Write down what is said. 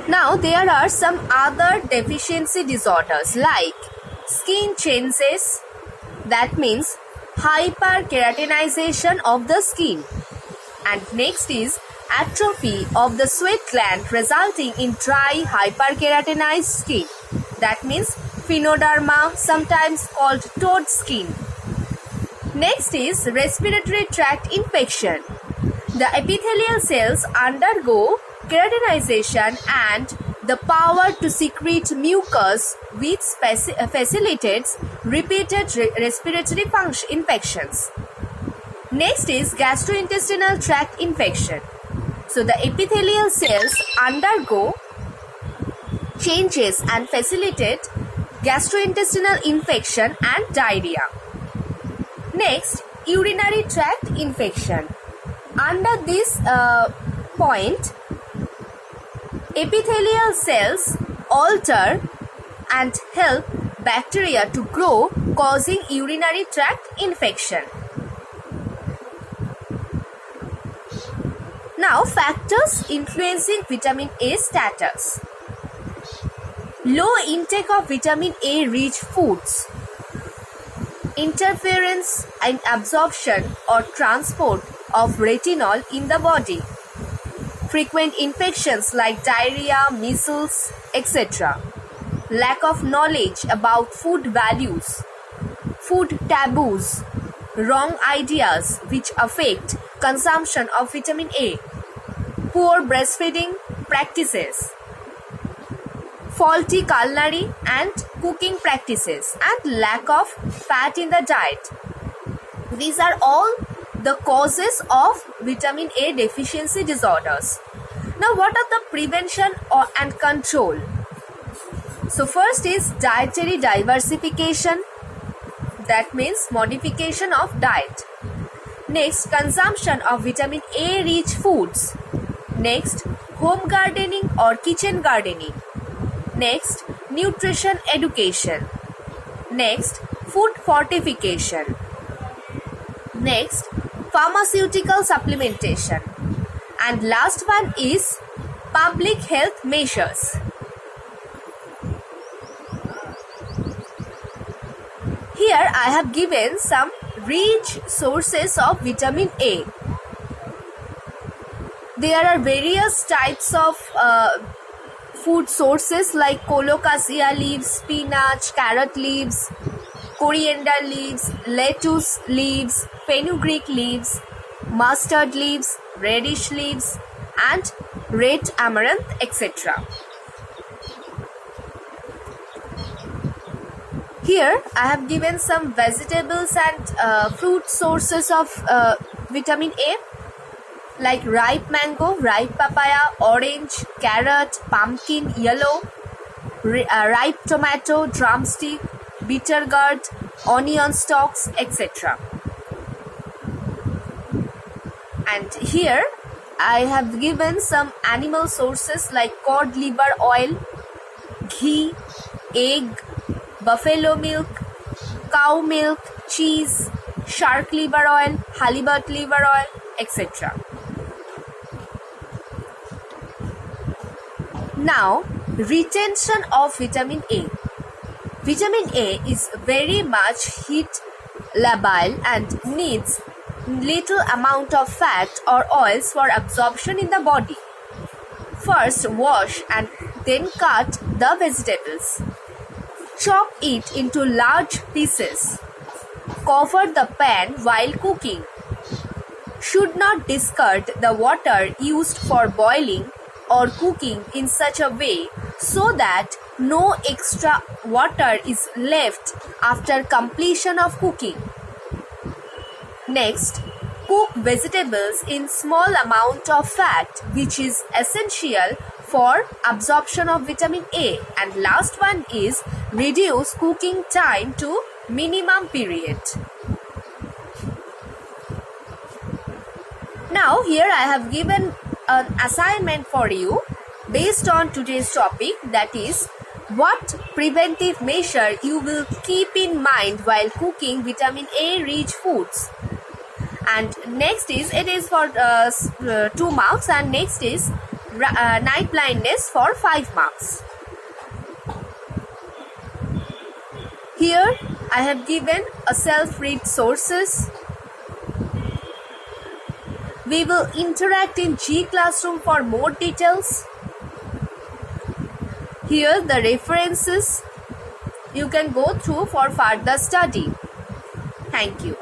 Now there are some other deficiency disorders like skin changes, that means hyperkeratinization of the skin, and next is atrophy of the sweat gland resulting in dry hyperkeratinized skin, that means phenoderma, sometimes called toad skin. Next is respiratory tract infection. The epithelial cells undergo keratinization and the power to secrete mucus which facilitates repeated respiratory infections. Next is gastrointestinal tract infection. So the epithelial cells undergo changes and facilitate gastrointestinal infection and diarrhea. Next, urinary tract infection. Under this point, epithelial cells alter and help bacteria to grow, causing urinary tract infection. Now, factors influencing vitamin A status. Low intake of vitamin A rich foods, interference in absorption or transport of retinol in the body, frequent infections like diarrhea, measles, etc., lack of knowledge about food values, food taboos, wrong ideas which affect consumption of vitamin A, poor breastfeeding practices, faulty culinary and cooking practices, and lack of fat in the diet. These are all the causes of vitamin A deficiency disorders. Now, what are the prevention and control? So, first is dietary diversification, that means modification of diet. Next, consumption of vitamin A rich foods. Next, home gardening or kitchen gardening. Next, nutrition education. Next, food fortification. Next, pharmaceutical supplementation. And last one is public health measures. Here I have given some rich sources of vitamin A. There are various types of food sources like colocasia leaves, spinach, carrot leaves, coriander leaves, lettuce leaves, fenugreek leaves, mustard leaves, radish leaves, and red amaranth, etc. Here I have given some vegetables and fruit sources of vitamin A like ripe mango, ripe papaya, orange, carrot, pumpkin, yellow, ripe tomato, drumstick, bitter gourd, onion stalks, etc. And here I have given some animal sources like cod liver oil, ghee, egg, buffalo milk, cow milk, cheese, shark liver oil, halibut liver oil, etc. Now, retention of vitamin A. Vitamin A is very much heat labile and needs little amount of fat or oils for absorption in the body. First, wash and then cut the vegetables. Chop it into large pieces. Cover the pan while cooking. Should not discard the water used for boiling or cooking in such a way so that no extra water is left after completion of cooking. Next, cook vegetables in small amount of fat, which is essential for absorption of vitamin A. And last one is reduce cooking time to minimum period. Now here I have given an assignment for you based on today's topic, that is what preventive measure you will keep in mind while cooking vitamin A rich foods. And next is, it is for 2 marks, and next is night blindness for 5 marks. Here I have given a self-read sources. We will interact in G Classroom for more details. Here the references you can go through for further study. Thank you.